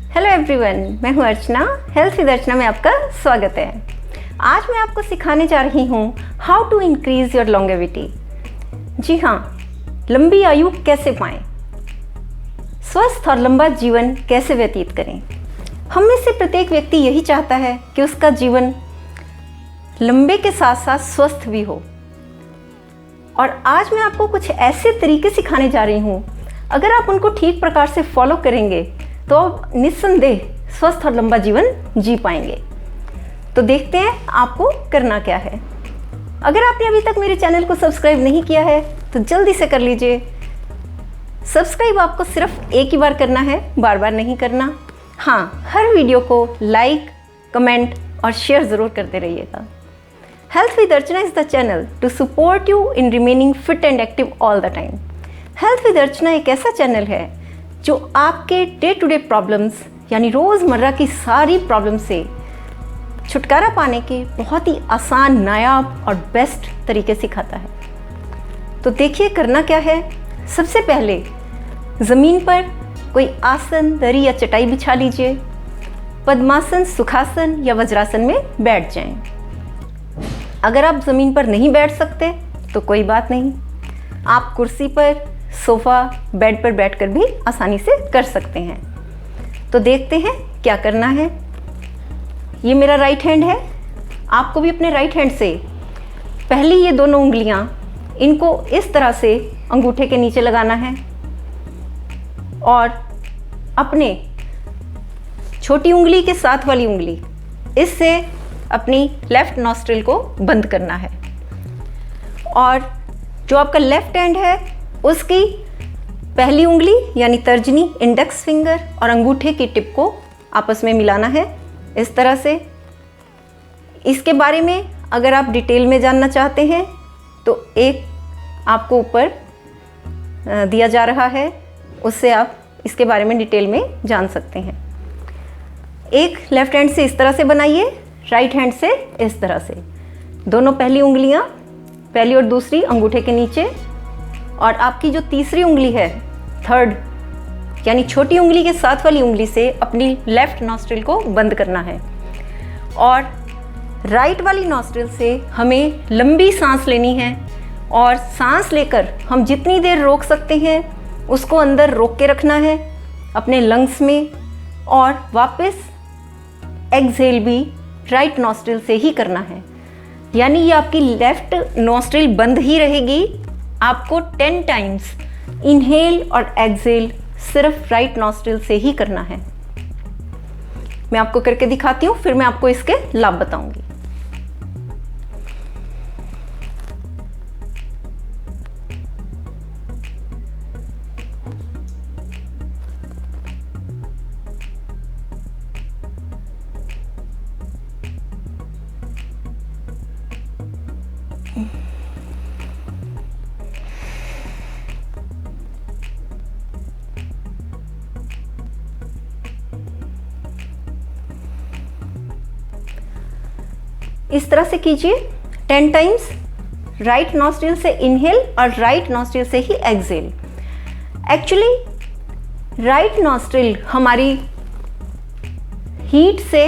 Hello everyone, मैं हूं अर्चना। Health with अर्चना में आपका स्वागत है। आज मैं आपको सिखाने जा रही हूं how to increase your longevity. जी हाँ, लंबी आयु कैसे पाएं, स्वस्थ और लंबा जीवन कैसे व्यतीत करें। हम में से प्रत्येक व्यक्ति यही चाहता है कि उसका जीवन लंबे के साथ साथ स्वस्थ भी हो। और आज मैं आपको कुछ ऐसे तरीके सिखाने जा रही हूँ, अगर आप उनको ठीक प्रकार से फॉलो करेंगे तो आप निस्संदेह स्वस्थ और लंबा जीवन जी पाएंगे। तो देखते हैं आपको करना क्या है। अगर आपने अभी तक मेरे चैनल को सब्सक्राइब नहीं किया है तो जल्दी से कर लीजिए। सब्सक्राइब आपको सिर्फ एक ही बार करना है, बार बार नहीं करना। हाँ, हर वीडियो को लाइक, कमेंट और शेयर ज़रूर करते रहिएगा। Health with Archana is the channel to support you in remaining fit and active all the time. Health with Archana एक ऐसा चैनल है जो आपके डे टू डे प्रॉब्लम्स यानी रोज़मर्रा की सारी प्रॉब्लम से छुटकारा पाने के बहुत ही आसान, नायाब और बेस्ट तरीके सिखाता है। तो देखिए करना क्या है। सबसे पहले ज़मीन पर कोई आसन, दरी या चटाई बिछा लीजिए। पद्मासन, सुखासन या वज्रासन में बैठ जाएं। अगर आप ज़मीन पर नहीं बैठ सकते तो कोई बात नहीं, आप कुर्सी पर, सोफ़ा, बेड पर बैठकर भी आसानी से कर सकते हैं। तो देखते हैं क्या करना है। ये मेरा राइट हैंड है। आपको भी अपने राइट हैंड से पहली ये दोनों उंगलियां, इनको इस तरह से अंगूठे के नीचे लगाना है और अपने छोटी उंगली के साथ वाली उंगली, इससे अपनी लेफ्ट नॉस्ट्रिल को बंद करना है। और जो आपका लेफ्ट हैंड है उसकी पहली उंगली यानी तर्जनी, इंडेक्स फिंगर और अंगूठे की टिप को आपस में मिलाना है इस तरह से। इसके बारे में अगर आप डिटेल में जानना चाहते हैं तो एक आपको ऊपर दिया जा रहा है, उससे आप इसके बारे में डिटेल में जान सकते हैं। एक लेफ्ट हैंड से इस तरह से बनाइए, राइट हैंड से इस तरह से। दोनों पहली उंगलियां, पहली और दूसरी अंगूठे के नीचे, और आपकी जो तीसरी उंगली है, थर्ड यानी छोटी उंगली के साथ वाली उंगली से अपनी लेफ्ट नॉस्ट्रिल को बंद करना है। और राइट वाली नॉस्ट्रिल से हमें लंबी सांस लेनी है और सांस लेकर हम जितनी देर रोक सकते हैं उसको अंदर रोक के रखना है अपने लंग्स में, और वापस एक्सहेल भी राइट नॉस्ट्रिल से ही करना है। यानी ये आपकी लेफ्ट नॉस्ट्रिल बंद ही रहेगी। आपको 10 टाइम्स इनहेल और एक्सहेल सिर्फ राइट नॉस्ट्रिल से ही करना है। मैं आपको करके दिखाती हूँ, फिर मैं आपको इसके लाभ बताऊंगी। इस तरह से कीजिए 10 टाइम्स, राइट नॉस्ट्रिल से इनहेल और राइट नॉस्ट्रिल से ही एक्सहेल। एक्चुअली राइट नॉस्ट्रिल हमारी हीट से,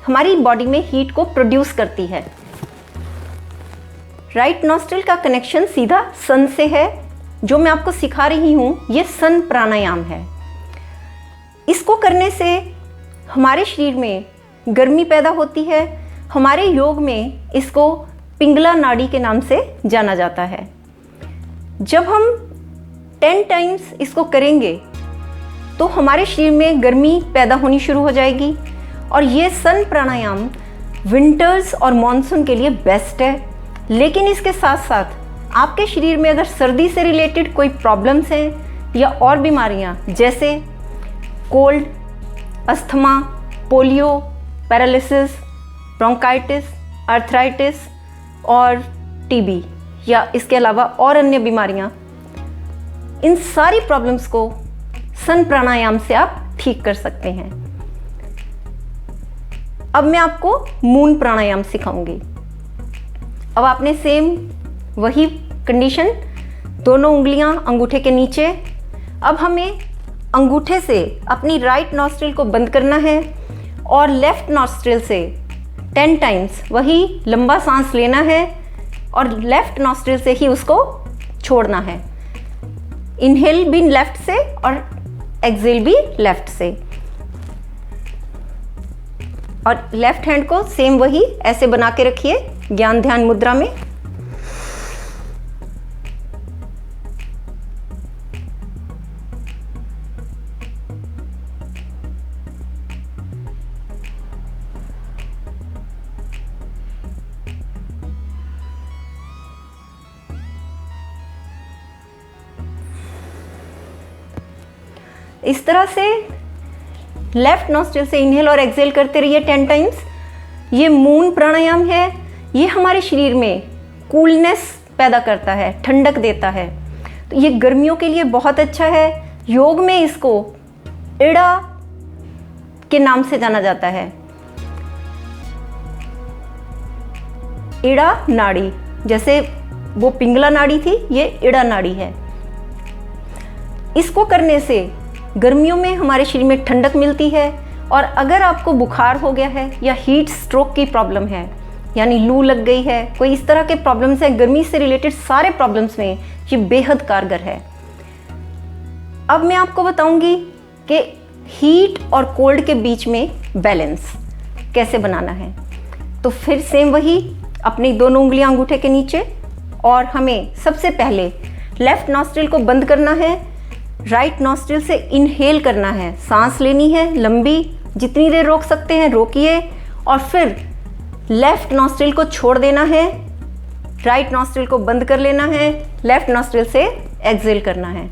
हमारी बॉडी में हीट को प्रोड्यूस करती है। राइट नॉस्ट्रिल का कनेक्शन सीधा सन से है। जो मैं आपको सिखा रही हूँ ये सन प्राणायाम है। इसको करने से हमारे शरीर में गर्मी पैदा होती है। हमारे योग में इसको पिंगला नाड़ी के नाम से जाना जाता है। जब हम 10 टाइम्स इसको करेंगे तो हमारे शरीर में गर्मी पैदा होनी शुरू हो जाएगी। और ये सन प्राणायाम विंटर्स और मॉनसून के लिए बेस्ट है। लेकिन इसके साथ साथ आपके शरीर में अगर सर्दी से रिलेटेड कोई प्रॉब्लम्स हैं या और बीमारियां जैसे cold, asthma, polio, paralysis, bronchitis, arthritis और टीबी या इसके अलावा और अन्य बीमारियां, इन सारी प्रॉब्लम्स को सन प्राणायाम से आप ठीक कर सकते हैं। अब मैं आपको मून प्राणायाम सिखाऊंगी। अब आपने सेम वही कंडीशन, दोनों उंगलियां अंगूठे के नीचे। अब हमें अंगूठे से अपनी राइट नॉस्ट्रिल को बंद करना है और लेफ्ट नॉस्ट्रिल से 10 टाइम्स वही लंबा सांस लेना है और लेफ्ट नॉस्ट्रिल से ही उसको छोड़ना है। इनहेल भी लेफ्ट से और एक्सेल भी लेफ्ट से, और लेफ्ट हैंड को सेम वही ऐसे बना के रखिए ज्ञान ध्यान मुद्रा में। इस तरह से लेफ्ट नॉस्ट्रिल से इनहेल और एक्सेल करते रहिए 10 टाइम्स। ये मून प्राणायाम है। ये हमारे शरीर में कूलनेस पैदा करता है, ठंडक देता है, तो ये गर्मियों के लिए बहुत अच्छा है। योग में इसको इड़ा के नाम से जाना जाता है, इड़ा नाड़ी। जैसे वो पिंगला नाड़ी थी, ये इड़ा नाड़ी है। इसको करने से गर्मियों में हमारे शरीर में ठंडक मिलती है। और अगर आपको बुखार हो गया है या हीट स्ट्रोक की प्रॉब्लम है, यानी लू लग गई है, कोई इस तरह के प्रॉब्लम्स है, गर्मी से रिलेटेड सारे प्रॉब्लम्स में ये बेहद कारगर है। अब मैं आपको बताऊंगी कि हीट और कोल्ड के बीच में बैलेंस कैसे बनाना है। तो फिर सेम वही अपनी दोनों उंगलियां अंगूठे के नीचे, और हमें सबसे पहले लेफ्ट नॉस्ट्रिल को बंद करना है, राइट नॉस्ट्रिल से इनहेल करना है, सांस लेनी है लंबी, जितनी देर रोक सकते हैं रोकिए, और फिर लेफ्ट नॉस्ट्रिल को छोड़ देना है, राइट नॉस्ट्रिल को बंद कर लेना है, लेफ्ट नॉस्ट्रिल से एक्सेल करना है।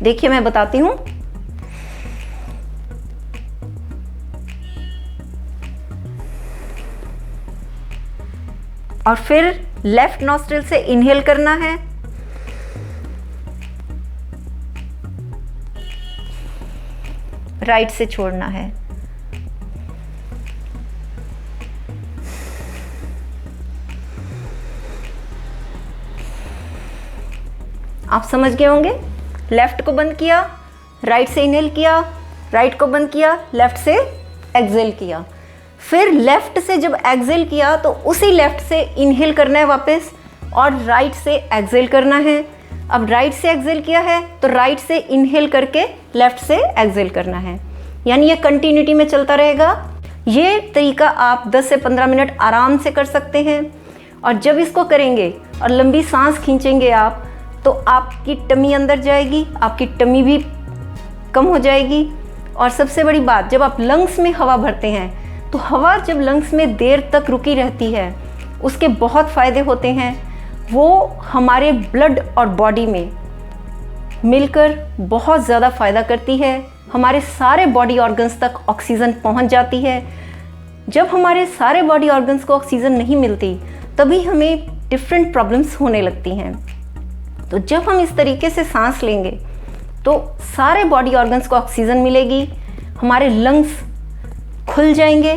देखिए मैं बताती हूँ। और फिर लेफ्ट नॉस्ट्रिल से इनहेल करना है, राइट से छोड़ना है। आप समझ गए होंगे। लेफ्ट को बंद किया, राइट से इनहेल किया, राइट को बंद किया, लेफ्ट से एक्सेल किया। फिर लेफ्ट से जब एक्सेल किया तो उसी लेफ्ट से इनहेल करना है वापस, और राइट से एक्सेल करना है। अब राइट से एक्सेल किया है तो राइट से इनहेल करके लेफ्ट से एक्सेल करना है, यानी ये कंटिन्यूटी में चलता रहेगा। ये तरीका आप 10 से 15 मिनट आराम से कर सकते हैं। और जब इसको करेंगे और लंबी सांस खींचेंगे आप, तो आपकी टमी अंदर जाएगी, आपकी टमी भी कम हो जाएगी। और सबसे बड़ी बात, जब आप लंग्स में हवा भरते हैं तो हवा जब लंग्स में देर तक रुकी रहती है उसके बहुत फ़ायदे होते हैं। वो हमारे ब्लड और बॉडी में मिलकर बहुत ज़्यादा फ़ायदा करती है। हमारे सारे बॉडी ऑर्गन्स तक ऑक्सीजन पहुंच जाती है। जब हमारे सारे बॉडी ऑर्गन्स को ऑक्सीजन नहीं मिलती तभी हमें डिफरेंट प्रॉब्लम्स होने लगती हैं। तो जब हम इस तरीके से सांस लेंगे तो सारे बॉडी ऑर्गन्स को ऑक्सीजन मिलेगी, हमारे लंग्स खुल जाएंगे,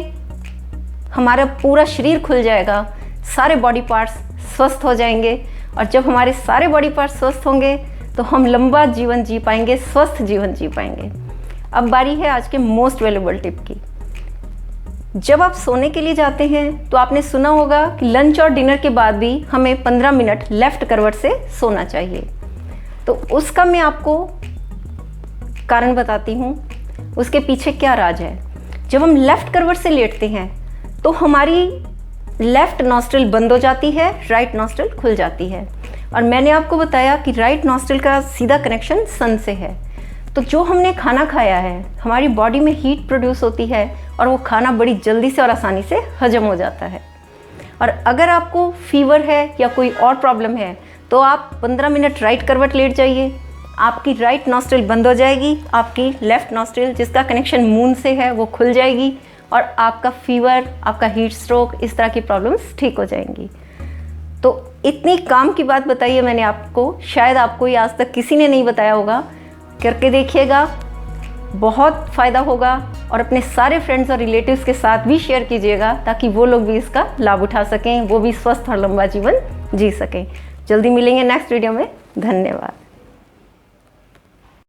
हमारा पूरा शरीर खुल जाएगा, सारे बॉडी पार्ट्स स्वस्थ हो जाएंगे। और जब हमारे सारे बॉडी पार्ट्स स्वस्थ होंगे तो हम लंबा जीवन जी पाएंगे, स्वस्थ जीवन जी पाएंगे। अब बारी है आज के मोस्ट वैल्यूएबल टिप की। जब आप सोने के लिए जाते हैं तो आपने सुना होगा कि लंच और डिनर के बाद भी हमें 15 मिनट लेफ्ट करवट से सोना चाहिए। तो उसका मैं आपको कारण बताती हूँ, उसके पीछे क्या राज है। जब हम लेफ्ट करवट से लेटते हैं तो हमारी लेफ्ट नॉस्ट्रिल बंद हो जाती है, राइट नॉस्ट्रिल खुल जाती है। और मैंने आपको बताया कि राइट नॉस्ट्रिल का सीधा कनेक्शन सन से है। तो जो हमने खाना खाया है, हमारी बॉडी में हीट प्रोड्यूस होती है और वो खाना बड़ी जल्दी से और आसानी से हजम हो जाता है। और अगर आपको फीवर है या कोई और प्रॉब्लम है तो आप 15 मिनट राइट करवट लेट जाइए, आपकी राइट नॉस्ट्रिल बंद हो जाएगी, आपकी लेफ्ट नॉस्ट्रिल जिसका कनेक्शन मून से है वो खुल जाएगी, और आपका फीवर, आपका हीट स्ट्रोक, इस तरह की प्रॉब्लम्स ठीक हो जाएंगी। तो इतनी काम की बात बताइए मैंने आपको, शायद आपको ये आज तक किसी ने नहीं बताया होगा। करके देखिएगा, बहुत फ़ायदा होगा। और अपने सारे फ्रेंड्स और रिलेटिव्स के साथ भी शेयर कीजिएगा ताकि वो लोग भी इसका लाभ उठा सकें, वो भी स्वस्थ और लंबा जीवन जी सकें। जल्दी मिलेंगे नेक्स्ट वीडियो में। धन्यवाद।